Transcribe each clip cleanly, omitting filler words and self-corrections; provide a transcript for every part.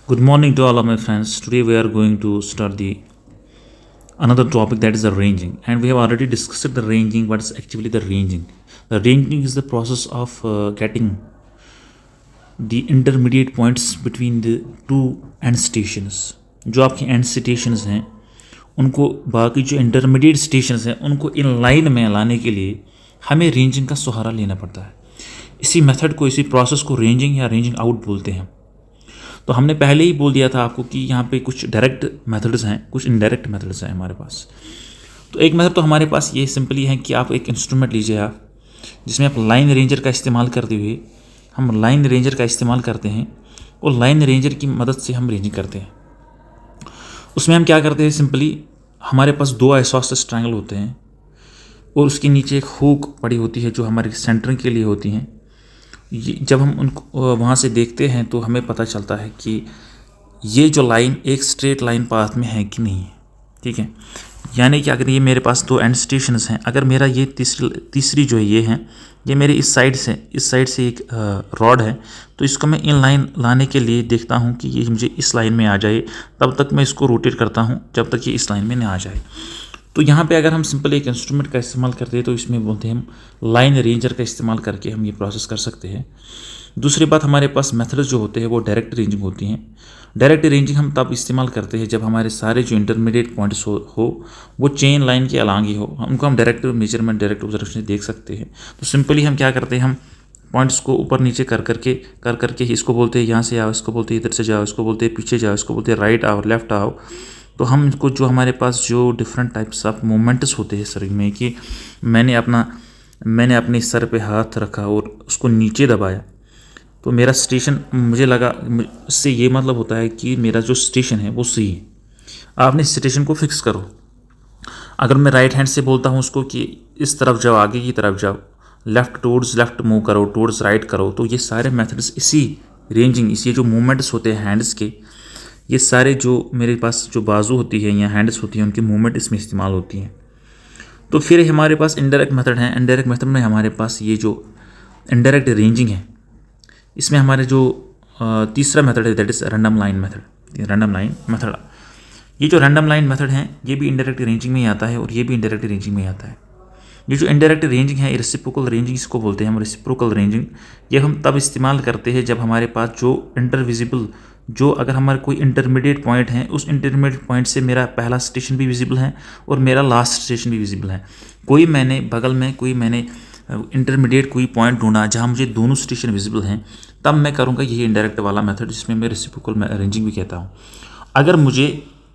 Good morning to all of my friends. Today we are going to start the another topic, that is the ranging, and we have already discussed the ranging. What is actually the ranging? The ranging is the process of getting the intermediate points between the two end stations. जो आपके end stations हैं उनको बाकी जो intermediate stations हैं उनको in line में लाने के लिए हमें रेंजिंग का सहारा लेना पड़ता है। इसी मेथड को, इसी प्रोसेस को रेंजिंग या रेंजिंग आउट बोलते हैं। तो हमने पहले ही बोल दिया था आपको कि यहाँ पे कुछ डायरेक्ट मेथड्स हैं, कुछ इनडायरेक्ट मेथड्स हैं हमारे पास। तो एक मेथड तो हमारे पास ये सिंपली है कि आप एक इंस्ट्रूमेंट लीजिए आप, जिसमें आप लाइन रेंजर का इस्तेमाल करते हुए, हम लाइन रेंजर का इस्तेमाल करते हैं और लाइन रेंजर की मदद से हम रेंजिंग करते हैं। उसमें हम क्या करते हैं, सिंपली हमारे पास दो आइसोसेलेस ट्रायंगल होते हैं और उसके नीचे एक हुक पड़ी होती है जो हमारे सेंटरिंग के लिए होती हैं। जब हम उनको वहाँ से देखते हैं तो हमें पता चलता है कि ये जो लाइन एक स्ट्रेट लाइन पाथ में है कि नहीं है। ठीक है, यानी कि अगर ये मेरे पास दो एंड स्टेशंस हैं, अगर मेरा ये तीसरी जो ये है, ये मेरे इस साइड से एक रॉड है, तो इसको मैं इन लाइन लाने के लिए देखता हूँ कि ये मुझे इस लाइन में आ जाए, तब तक मैं इसको रोटेट करता हूँ जब तक ये इस लाइन में ना आ जाए। तो यहाँ पे अगर हम सिंपल एक इंस्ट्रूमेंट का इस्तेमाल करते हैं तो इसमें बोलते हैं हम लाइन रेंजर का इस्तेमाल करके हम ये प्रोसेस कर सकते हैं। दूसरी बात, हमारे पास मेथड्स जो होते हैं वो डायरेक्ट रेंजिंग होती हैं। डायरेक्ट रेंजिंग हम तब इस्तेमाल करते हैं जब हमारे सारे जो इंटरमीडिएट पॉइंट्स हो वो चेन लाइन के अलांग ही हो, उनको हम डायरेक्ट मेजरमेंट, डायरेक्ट ऑब्जर्वेशन देख सकते हैं। तो सिंपली हम क्या करते हैं, हम पॉइंट्स को ऊपर नीचे कर करके इसको बोलते हैं यहाँ से आओ, इसको बोलते हैं इधर से जाओ, इसको बोलते हैं पीछे जाओ, इसको बोलते हैं राइट आओ, लेफ्ट आओ। तो हम इनको जो हमारे पास जो डिफरेंट टाइप्स ऑफ मूवमेंट्स होते हैं शरीर में, कि मैंने अपने सर पे हाथ रखा और उसको नीचे दबाया तो मेरा स्टेशन, मुझे लगा, इससे ये मतलब होता है कि मेरा जो स्टेशन है वो सही है। आपने स्टेशन को फिक्स करो। अगर मैं राइट हैंड से बोलता हूँ उसको कि इस तरफ जाओ, आगे की तरफ जाओ, लेफ्ट टूवर्ड्स लेफ्ट मूव करो, टूवर्ड्स राइट करो, तो ये सारे मेथड्स इसी रेंजिंग, इसी जो मूवमेंट्स होते हैं हैंड्स के, ये सारे जो मेरे पास जो बाजू होती है या हैंड्स होती हैं उनकी मूवमेंट इसमें इस्तेमाल होती हैं। तो फिर हमारे पास इनडायरेक्ट मेथड है। इनडायरेक्ट मेथड में हमारे पास ये जो इनडायरेक्ट रेंजिंग है, इसमें हमारे जो तीसरा मेथड है that is random line method. Random line method, ये जो रैंडम लाइन मेथड है ये भी इनडायरेक्ट रेंजिंग में ही आता है और ये भी इनडायरेक्ट रेंजिंग में ही आता है। ये जो इनडायरेक्ट रेंजिंग है, रेसिप्रोकल रेंजिंग इसको बोलते हैं हम, रेसिप्रोकल रेंजिंग। ये हम तब इस्तेमाल करते हैं जब हमारे पास जो इंटरविजिबल, जो अगर हमारे कोई इंटरमीडिएट पॉइंट है, उस इंटरमीडिएट पॉइंट से मेरा पहला स्टेशन भी विजिबल है और मेरा लास्ट स्टेशन भी विजिबल है। कोई मैंने बगल में इंटरमीडिएट कोई पॉइंट ढूंढा जहाँ मुझे दोनों स्टेशन विजिबल हैं, तब मैं करूँगा यही इनडायरेक्ट वाला मेथड, जिसमें मैं रेसिप्रोकल रेंजिंग भी कहता हूँ। अगर मुझे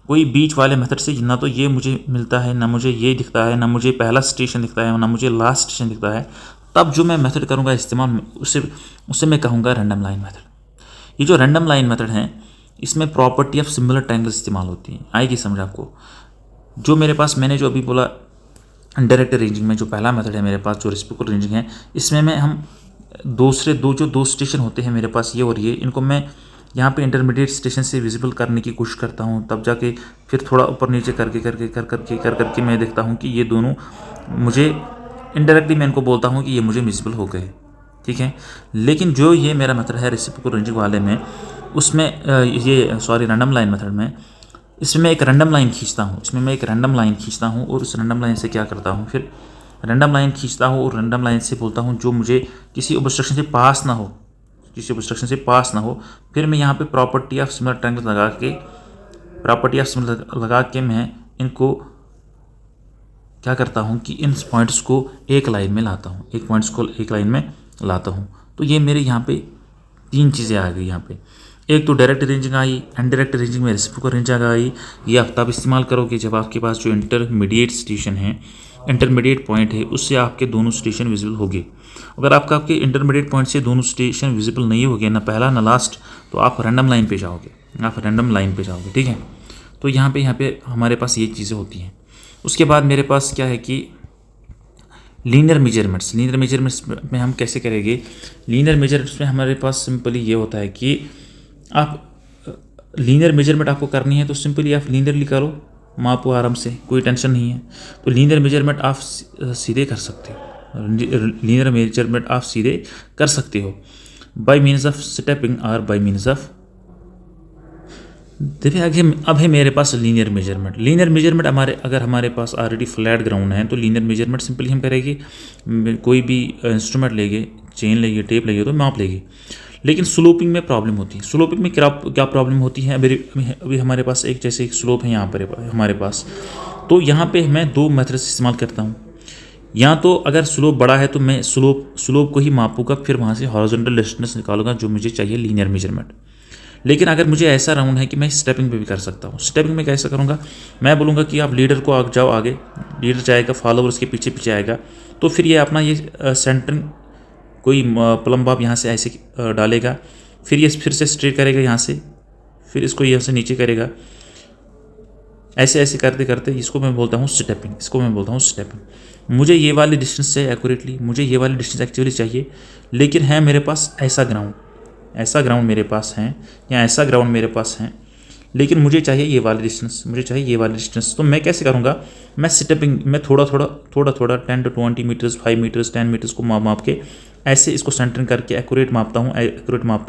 कोई बीच वाले मेथड से ना तो ये मुझे मिलता है, ना मुझे ये दिखता है, ना मुझे पहला स्टेशन दिखता है, ना मुझे लास्ट स्टेशन दिखता है, तब जो मैं मेथड करूँगा इस्तेमाल, उससे मैं कहूँगा रैंडम लाइन मेथड। ये जो रैंडम लाइन मेथड है, इसमें प्रॉपर्टी ऑफ सिमिलर ट्रायंगल इस्तेमाल होती है। आएगी समझ आपको। जो मेरे पास, मैंने जो अभी बोला डायरेक्ट रेंजिंग में जो पहला मेथड है मेरे पास, जो रेसिप्रोकल रेंजिंग है, इसमें मैं हम दो स्टेशन होते हैं मेरे पास, ये और ये, इनको मैं यहाँ पे इंटरमीडिएट स्टेशन से विजिबल करने की कोशिश करता हूँ, तब जाके फिर थोड़ा ऊपर नीचे करके मैं देखता हूँ कि ये दोनों मुझे इनडायरेक्टली, मैं इनको बोलता हूँ कि ये मुझे विजिबल हो गए। ठीक है, लेकिन जो ये मेरा मेथड है रेसिप्रोकल रेंजिंग वाले में, उसमें रैंडम लाइन मेथड में, इसमें मैं एक रैंडम लाइन खींचता हूँ और उस रैंडम लाइन से क्या करता हूँ, फिर रैंडम लाइन खींचता हूँ और रैंडम लाइन से बोलता हूँ जो मुझे किसी ऑब्स्ट्रक्शन से पास ना हो, फिर मैं यहाँ पे प्रॉपर्टी ऑफ सिमिलर ट्रायंगल लगा के मैं इनको क्या करता हूँ कि इन पॉइंट्स को एक लाइन में लाता हूँ। तो ये मेरे यहाँ पे तीन चीज़ें आ गई। यहाँ पे एक तो डायरेक्ट रेंजिंग आई, इनडायरेक्ट रेंजिंग में रेसिप्रोकल रेंजिंग आई। ये आप तब इस्तेमाल करोगे जब आपके पास जो इंटरमीडिएट पॉइंट है उससे आपके दोनों स्टेशन विजिबल होंगे। अगर आपके इंटरमीडिएट पॉइंट से दोनों स्टेशन विजिबल नहीं होंगे, ना पहला ना लास्ट, तो आप रैंडम लाइन पे जाओगे। ठीक है, तो यहाँ पे हमारे पास ये चीज़ें होती हैं। उसके बाद मेरे पास क्या है कि लीनियर मेजरमेंट्स में हम कैसे करेंगे। लीनियर मेजरमेंट्स में हमारे पास सिंपली ये होता है कि आप लीनियर मेजरमेंट आपको करनी है तो सिंपली आप लीनियरली करो, मापो आराम से, कोई टेंशन नहीं है। तो लीनियर मेजरमेंट आप सीधे कर सकते हो बाय मीन्स ऑफ स्टेपिंग और बाय मीन्स ऑफ देखिए आगे अब है मेरे पास लीनियर मेजरमेंट। लीनियर मेजरमेंट अगर हमारे पास ऑलरेडी फ्लैट ग्राउंड है तो लीनियर मेजरमेंट सिंपली हम करेंगे, कोई भी इंस्ट्रूमेंट लेंगे, चेन लेंगे, टेप लेंगे तो माप लेंगे। लेकिन स्लोपिंग में प्रॉब्लम होती है। स्लोपिंग में क्या क्या प्रॉब्लम होती है? अभी हमारे पास जैसे एक स्लोप है यहाँ पर हमारे पास, तो यहाँ पे मैं दो मेथड इस्तेमाल करता हूँ। या तो अगर स्लोप बड़ा है तो मैं स्लोप को ही मापूंगा, फिर वहाँ से हॉरिजॉन्टल डिस्टेंस निकालूंगा जो मुझे चाहिए लीनियर मेजरमेंट। लेकिन अगर मुझे ऐसा राउंड है कि मैं स्टेपिंग पे भी कर सकता हूँ। स्टेपिंग में कैसे करूँगा? मैं बोलूँगा कि आप लीडर को जाओ आगे, लीडर जाएगा, फॉलोवर उसके पीछे पीछे आएगा, तो फिर ये अपना ये सेंटरिंग कोई प्लम्ब आप यहाँ से ऐसे डालेगा, फिर ये फिर से स्ट्रेट करेगा यहाँ से, फिर इसको यहाँ से नीचे करेगा, ऐसे ऐसे करते करते इसको मैं बोलता हूँ स्टेपिंग। इसको मैं बोलता हूँ स्टेपिंग। मुझे ये वाली डिस्टेंस से एक्यूरेटली, मुझे ये वाली डिस्टेंस एक्चुअली चाहिए, लेकिन है मेरे पास ऐसा ग्राउंड मेरे पास है, या ऐसा ग्राउंड मेरे पास है, लेकिन मुझे चाहिए ये वाली डिस्टेंस। तो मैं कैसे करूँगा? मैं स्टेपिंग में थोड़ा थोड़ा 10 to 20 मीटर्स, 5 मीटर्स, 10 मीटर्स को माप के ऐसे इसको सेंटरिंग करके एक्यूरेट मापता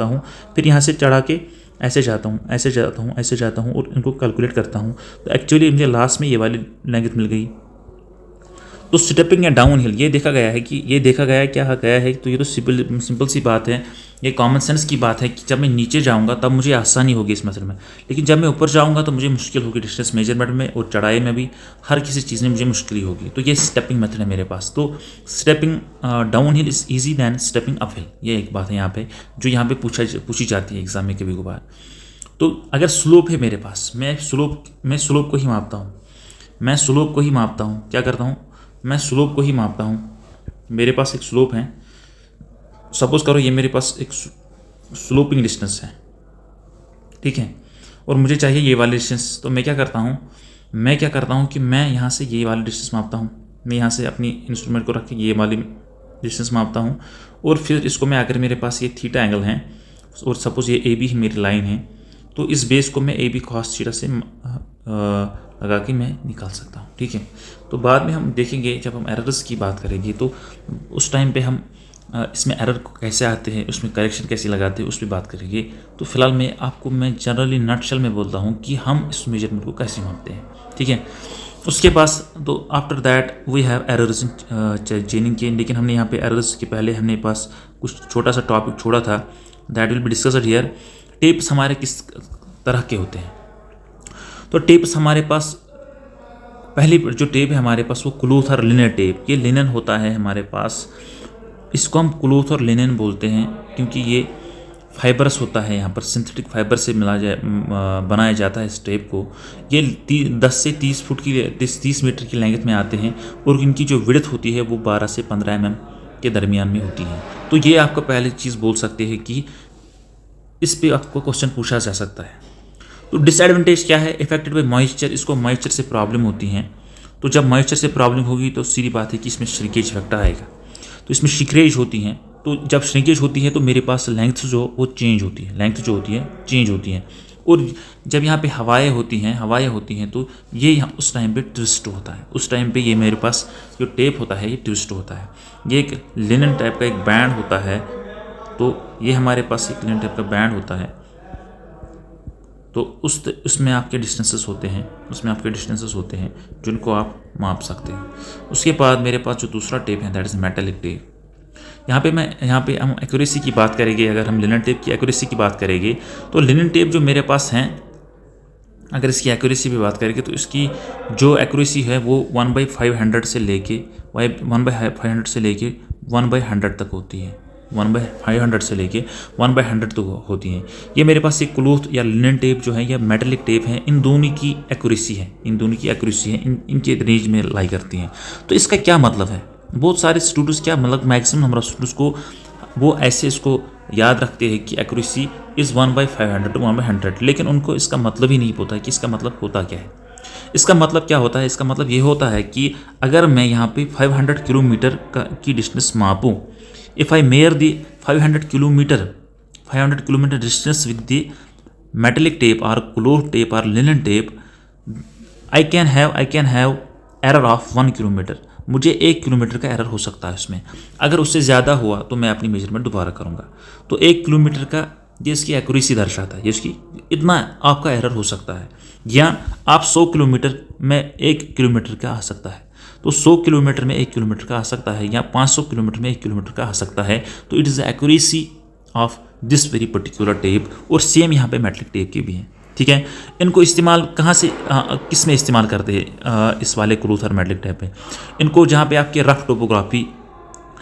हूँ। फिर यहाँ से चढ़ा के ऐसे जाता हूँ और इनको कैलकुलेट करता हूँ। तो एक्चुअली मुझे लास्ट में ये वाली लेंथ मिल गई। तो स्टेपिंग या डाउन हिल ये देखा गया है तो ये तो सिंपल सी बात है, ये कॉमन सेंस की बात है कि जब मैं नीचे जाऊंगा तब मुझे आसानी होगी इस मेथड में, लेकिन जब मैं ऊपर जाऊंगा तो मुझे मुश्किल होगी डिस्टेंस मेजरमेंट में, और चढ़ाई में भी, हर किसी चीज़ में मुझे मुश्किल होगी। तो ये स्टेपिंग मेथड है मेरे पास। तो stepping down hill is easy than stepping up hill, ये एक बात है यहाँ पे जो यहाँ पे पूछी जाती है एग्जाम में कभी कभार। तो अगर स्लोप है मेरे पास, मैं स्लोप को ही मापता हूँ। क्या करता हूँ? मैं स्लोप को ही मापता हूँ। मेरे पास एक स्लोप है, सपोज करो ये मेरे पास एक स्लोपिंग डिस्टेंस है, ठीक है, और मुझे चाहिए ये वाली डिस्टेंस। तो मैं क्या करता हूँ कि मैं यहाँ से ये वाली डिस्टेंस मापता हूँ। मैं यहाँ से अपनी इंस्ट्रूमेंट को रख के ये वाली डिस्टेंस मापता हूँ, और फिर इसको मैं अगर मेरे पास ये थीटा एंगल है और सपोज ये ए बी मेरी लाइन है, तो इस बेस को मैं ए बी कॉस थीटा से लगा के मैं निकाल सकता हूँ, ठीक है। तो बाद में हम देखेंगे जब हम एरर्स की बात करेंगे तो उस टाइम पे हम इसमें एरर को कैसे आते हैं, उसमें करेक्शन कैसे लगाते हैं, उस पर बात करेंगे। तो फिलहाल मैं जनरली नटशेल में बोलता हूँ कि हम इस मेजरमेंट को कैसे मापते हैं, ठीक है। उसके पास तो after that we have errors in chaining के, लेकिन हमने यहाँ पे एरर्स के पहले हमने पास कुछ छोटा सा टॉपिक छोड़ा था, that will be discussed here. Tapes हमारे किस तरह के होते हैं? तो टेप्स हमारे पास, पहली जो टेप है हमारे पास वो क्लॉथ और लिनन टेप, ये लिनन होता है हमारे पास। इसको हम क्लॉथ और लिनन बोलते हैं क्योंकि ये फाइबरस होता है, यहाँ पर सिंथेटिक फाइबर से बनाया जाता है इस टेप को। ये 10 से 30 फुट की 30 मीटर की लेंथ में आते हैं, और इनकी जो विड्थ होती है वो 12 से 15 mm के दरमियान में होती है। तो ये आपको पहली चीज़ बोल सकते हैं कि इस पर आपको क्वेश्चन पूछा जा सकता है। तो डिसएडवांटेज क्या है? इफेक्टेड बाय मॉइस्चर, इसको मॉइस्चर से प्रॉब्लम होती है। तो जब मॉइस्चर से प्रॉब्लम होगी तो सीधी बात है कि इसमें श्रिंकेज फैक्टर आएगा। तो इसमें श्रिंकेज होती हैं, तो जब श्रिंकेज होती है तो मेरे पास लेंथ जो वो चेंज होती है, और जब यहाँ पे हवाएं होती हैं तो ये यहाँ उस टाइम पे ट्विस्ट होता है। उस टाइम पे ये मेरे पास जो टेप होता है ये ट्विस्ट होता है। ये एक लिनन टाइप का एक बैंड होता है, तो ये हमारे पास एक लिनन टाइप का बैंड होता है। तो उसमें आपके डिस्टेंसेस होते हैं जिनको आप माप सकते हैं। उसके बाद मेरे पास जो दूसरा टेप है दैट इज़ मेटेलिक टेप। यहाँ पे हम एक्यूरेसी की बात करेंगे। अगर हम लिनन टेप की एक्यूरेसी की बात करेंगे तो लिनन टेप जो मेरे पास हैं, अगर इसकी एक्यूरेसी पे बात करेंगे तो इसकी जो एक्यूरेसी है वो 1/500 से लेके 1/100 तक होती है। 1/500 से लेके 1/100 तक होती हैं। ये मेरे पास एक क्लॉथ या लिनन टेप जो है या मेटेलिक टेप है, इन दोनों की एक्यूरेसी है, इनके रेंज में लाई करती हैं। तो इसका क्या मतलब है? बहुत सारे स्टूडेंट्स क्या मतलब मैक्सिमम हमारा स्टूडेंट्स को वो ऐसे इसको याद रखते हैं कि एक्यूरेसी इज़ 1/500 to 1/100, लेकिन उनको इसका मतलब ही नहीं पता कि इसका मतलब होता क्या है। इसका मतलब क्या होता है? इसका मतलब ये होता है कि अगर मैं यहाँ पे 500 किलोमीटर की distance मापूँ, if I measure the 500 kilometer distance with the metallic tape or cloth tape or linen tape, I can have error of 1 kilometre. मुझे 1 किलोमीटर का एरर हो सकता है इसमें। अगर उससे ज़्यादा हुआ तो मैं अपनी मेजरमेंट दोबारा करूँगा। तो 1 किलोमीटर का ये इसकी एक्यूरेसी दर्शाता है, ये इसकी इतना आपका एरर हो सकता है। या आप 100 किलोमीटर में 1 किलोमीटर का आ सकता है, तो 100 किलोमीटर में 1 किलोमीटर का आ सकता है, या 500 किलोमीटर में 1 किलोमीटर का आ सकता है। तो it is the accuracy of this very particular tape. और सेम यहाँ पे मेटलिक टेप की भी है, ठीक है। इनको इस्तेमाल कहाँ से किस में इस्तेमाल करते हैं इस वाले क्लूथ और मेटलिक टेप में? इनको जहाँ पे आपके रफ टोपोग्राफी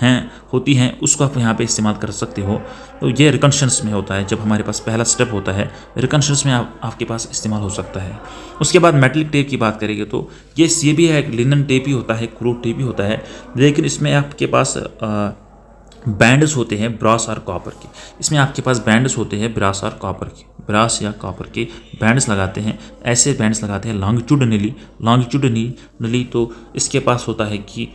हैं होती हैं उसको आप यहाँ पे इस्तेमाल कर सकते हो। तो ये रिकन्शंस में होता है, जब हमारे पास पहला स्टेप होता है रिकन्शंस में आपके पास इस्तेमाल हो सकता है। उसके बाद मेटलिक टेप की बात करेंगे तो ये भी है, एक लिनन टेप ही होता है, क्लूथ टेप ही होता है, लेकिन इसमें आपके पास बैंड्स होते हैं ब्रास और कॉपर के। इसमें आपके पास बैंड्स होते हैं ब्रास और कॉपर के, ब्रास या कॉपर के बैंड्स लगाते हैं। ऐसे बैंड्स लगाते हैं लॉन्गिट्यूडनली। तो इसके पास होता है कि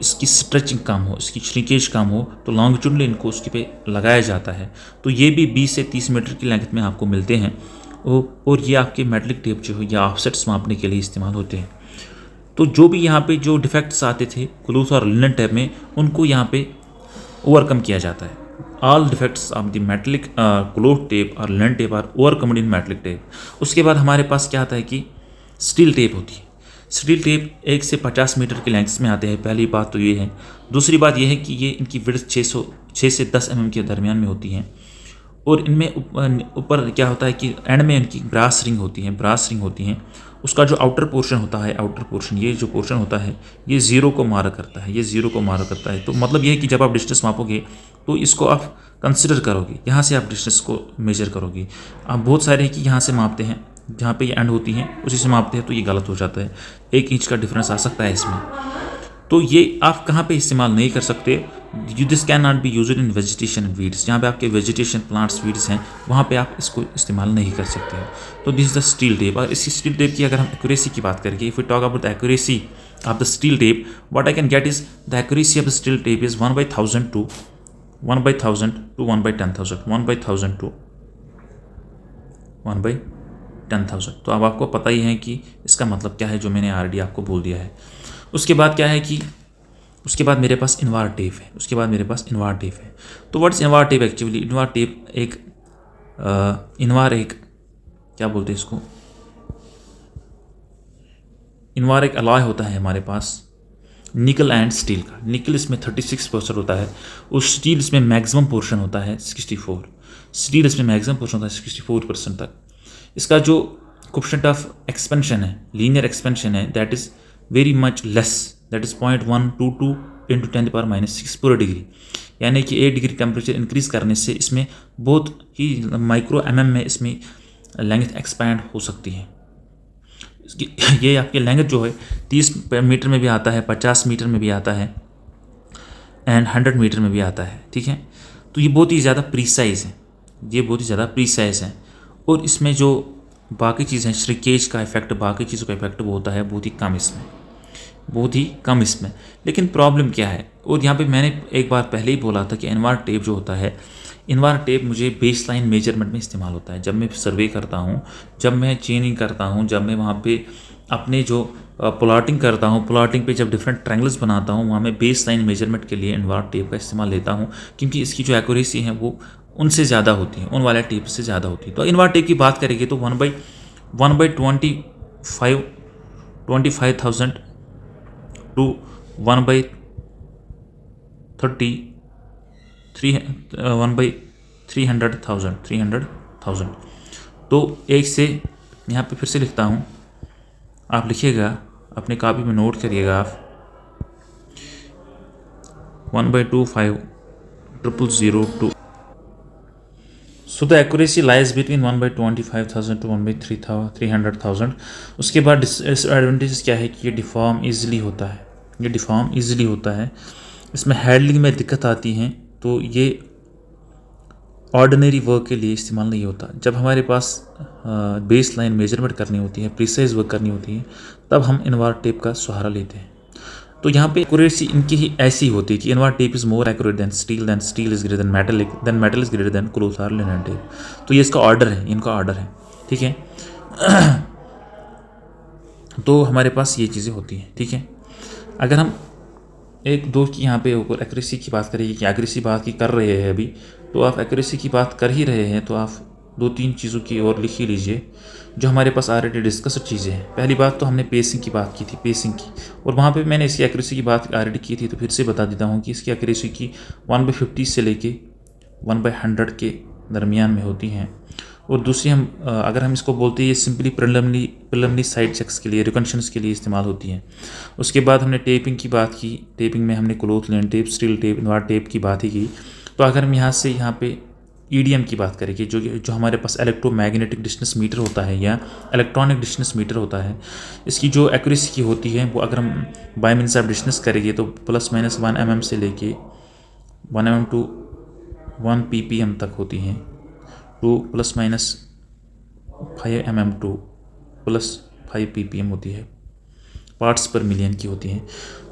इसकी स्ट्रेचिंग कम हो, इसकी श्रिंकेज कम हो, तो लॉन्गिट्यूडनली इनको उसके पे लगाया जाता है। तो ये भी 20 से 30 मीटर की लेंथ में आपको मिलते हैं। और ये आपके मेटलिक टेप जो है या ऑफसेट्स मापने के लिए इस्तेमाल होते हैं। तो जो भी यहाँ पे जो डिफेक्ट्स आते थे क्लूथ और लिनन टेप में, उनको यहाँ पे ओवरकम किया जाता है। All defects of the metallic cloth tape और linen tape are overcome in metallic tape. उसके बाद हमारे पास क्या आता है कि स्टील टेप होती है। स्टील टेप 1 से 50 मीटर की लेंथ्स में आते हैं। पहली बात तो ये है। दूसरी बात यह है कि ये इनकी विड्थ 6 से 10 mm के दरमियान में होती हैं। और इनमें ऊपर क्या होता है कि एंड में इनकी ब्रास रिंग होती हैं। उसका जो आउटर पोर्शन होता है, ये जो पोर्शन होता है ये ज़ीरो को मार्क करता है, तो मतलब ये है कि जब आप डिस्टेंस मापोगे तो इसको आप कंसिडर करोगे, यहाँ से आप डिस्टेंस को मेजर करोगे। आप बहुत सारे हैं कि यहाँ से मापते हैं, जहाँ पे ये एंड होती हैं उसी से मापते हैं, तो ये गलत हो जाता है। 1 इंच का डिफरेंस आ सकता है इसमें। तो ये आप कहाँ पे इस्तेमाल नहीं कर सकते? This can not be used in vegetation weeds. जहाँ पे आपके वेजिटेशन प्लांट्स वीड्स हैं वहाँ पे आप इसको इस्तेमाल नहीं कर सकते हो। तो this is the steel tape. और इसी स्टील टेप की अगर हम एक्यूरेसी की बात करेंगे, if we talk about the accuracy of the steel tape, what I can get is the accuracy of the steel tape is 1/1000 to 1/1000 to 1/10,000, 1/1000 to 1/10,000। तो अब आपको पता ही है कि इसका मतलब क्या है, जो मैंने ऑलरेडी आपको बोल दिया है। उसके बाद क्या है कि उसके बाद मेरे पास इनवार टेप है। तो what's Invar tape actually? Invar एक क्या बोलते हैं इसको, इनवार एक अलॉय होता है हमारे पास निकल एंड स्टील का। निकल इसमें 36% होता है, और स्टील इसमें मैक्सिमम पोर्शन होता है 64। स्टील इसमें मैक्सिमम पोर्शन होता है 64% तक। इसका जो कोएफिशिएंट ऑफ एक्सपेंशन है, लीनियर एक्सपेंशन है, that is very much less, that is 0.122 × 10⁻⁶ पूरा डिग्री। यानी कि 1 डिग्री टेम्परेचर इंक्रीज करने से इसमें बहुत ही माइक्रो में इसमें लेंथ एक्सपैंड हो सकती है। ये आपकी लेंथ जो है 30 मीटर में भी आता है, 50 मीटर में भी आता है, एंड 100 मीटर में भी आता है, ठीक है। तो ये बहुत ही ज़्यादा प्रीसाइज है, और इसमें जो बाकी चीज़ें श्रिंकेज का इफेक्ट, बाकी चीज़ों का इफेक्ट वो होता है बहुत ही कम इसमें। लेकिन प्रॉब्लम क्या है, और यहाँ पे मैंने एक बार पहले ही बोला था कि इनवार टेप जो होता है, इनवार टेप मुझे बेस लाइन मेजरमेंट में इस्तेमाल होता है। जब मैं सर्वे करता हूँ, जब मैं चेनिंग करता हूँ, जब मैं वहाँ पे अपने जो प्लॉटिंग करता हूँ, प्लॉटिंग पे जब डिफरेंट ट्रायंगल्स बनाता हूँ, वहाँ मैं बेस लाइन मेजरमेंट के लिए इनवार टेप का इस्तेमाल लेता हूँ, क्योंकि इसकी जो एक्यूरेसी है वो उनसे ज़्यादा होती है, उन वाले टेप से ज़्यादा होती है। तो इनवार टेप की बात करेंगे तो 1/25,000 to 1/300,000। तो एक से यहाँ पे फिर से लिखता हूँ, आप लिखिएगा अपने कॉपी में, नोट करिएगा आप 1/25,000 so the accuracy lies between 1/25,000 to 1/300,000। उसके बाद डिसएडवांटेज क्या है कि ये डिफॉर्म ईजिली होता है, इसमें हैंडलिंग में दिक्कत आती है, तो ये ऑर्डिनरी वर्क के लिए इस्तेमाल नहीं होता। जब हमारे पास बेस लाइन मेजरमेंट करनी होती है, प्रिसाइज वर्क करनी होती है, तब हम इनवार टेप का सहारा लेते हैं। तो यहाँ पे एक्यूरेसी इनकी ही ऐसी होती है कि Invar tape is more accurate then steel is greater than metal is greater than cloth और लिनन टेप। तो ये इसका ऑर्डर है, ठीक है। तो हमारे पास ये चीज़ें होती हैं, ठीक है। अगर हम एक दो की यहाँ पे ऊपर एक्यूरेसी की बात करें कि एक्यूरेसी बात की कर रहे हैं अभी, तो आप एक्यूरेसी की बात कर ही रहे हैं तो आप 2-3 चीज़ों की और लिख ही लीजिए जो हमारे पास ऑलरेडी डिस्कस्ड चीज़ें हैं। पहली बात तो हमने पेसिंग की बात की थी, पेसिंग की, और वहाँ पे मैंने इसकी एक्यूरेसी की बात ऑलरेडी की थी, तो फिर से बता देता हूँ कि इसकी एक्यूरेसी की 1/50 से लेके 1/100 के दरमियान में होती हैं। और दूसरी अगर हम इसको बोलते हैं, ये सिंपली प्रिलिमिनरी साइड चेक्स के लिए, रिकन्शंस के लिए इस्तेमाल होती हैं। उसके बाद हमने टेपिंग की बात की। टेपिंग में हमने cloth linen tape, steel tape, invar tape की बात ही की। तो अगर हम यहाँ से यहाँ पे ईडीएम की बात करेंगे, जो हमारे पास इलेक्ट्रोमैग्नेटिक डिस्टेंस मीटर होता है या इलेक्ट्रॉनिक डिस्टेंस मीटर होता है, इसकी जो एक्यूरेसी की होती है वो अगर हम बाय मीन्स ऑफ डिस्टेंस करेंगे तो ±1 mm से लेके 1 mm टू 1 ppm तक होती हैं, टू ±5 mm टू +5 ppm होती है, पार्ट्स पर मिलियन की होती हैं।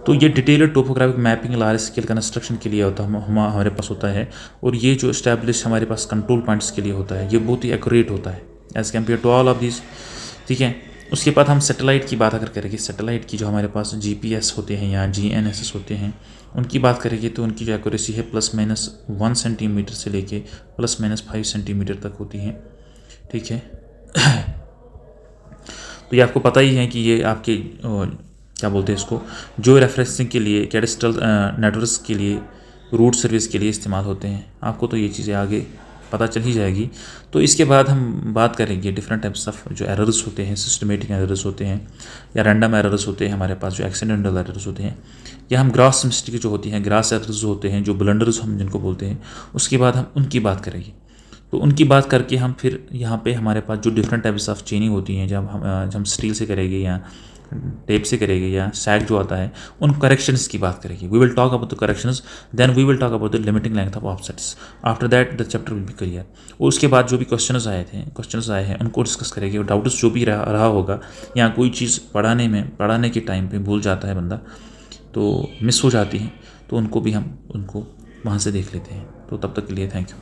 तो ये detailed topographic mapping large scale construction के लिए होता है, हमारे पास होता है। और ये जो इस्टेब्लिश हमारे पास कंट्रोल पॉइंट्स के लिए होता है, ये बहुत ही एक्यूरेट होता है as compare to all of this. ठीक है, उसके बाद हम सैटेलाइट की बात अगर करेंगे, सैटेलाइट की जो हमारे पास GPS होते हैं या GNSS होते हैं, उनकी बात करेंगे तो उनकी जो एक्यूरेसी है ±1 सेंटीमीटर से लेके ±5 सेंटीमीटर तक होती हैं। ठीक है, तो ये आपको पता ही है कि ये आपके क्या बोलते हैं इसको, जो रेफरेंसिंग के लिए, कैडेस्ट्रल नेटवर्क्स के लिए, रूट सर्विस के लिए इस्तेमाल होते हैं। आपको तो ये चीज़ें आगे पता चल ही जाएगी। तो इसके बाद हम बात करेंगे डिफरेंट टाइप्स ऑफ जो एरर्स होते हैं, सिस्टमेटिक एरर्स होते हैं या रैंडम एरर्स होते हैं हमारे पास, जो एक्सीडेंटल एरर्स होते हैं, या हम ग्रास मिस्टेक जो होती हैं, ग्रास एरर्स होते हैं, जो ब्लंडर्स हम जिनको बोलते हैं, उसके बाद हम उनकी बात करेंगे। तो उनकी बात करके हम फिर यहाँ पे हमारे पास जो डिफरेंट टाइप्स ऑफ चेनिंग होती हैं, जब हम स्टील से करेंगे या टेप से करेंगे या सैग जो आता है, उन करेक्शंस की बात करेंगे। We will talk about the corrections, then we will talk about the limiting length of offsets. After that the chapter will be clear. और उसके बाद जो भी क्वेश्चंस आए हैं उनको डिस्कस करेंगे। और डाउट्स जो भी रहा होगा, या कोई चीज़ पढ़ाने के टाइम पे भूल जाता है बंदा, तो मिस हो जाती है, तो उनको भी हम वहाँ से देख लेते हैं। तो तब तक के लिए थैंक यू।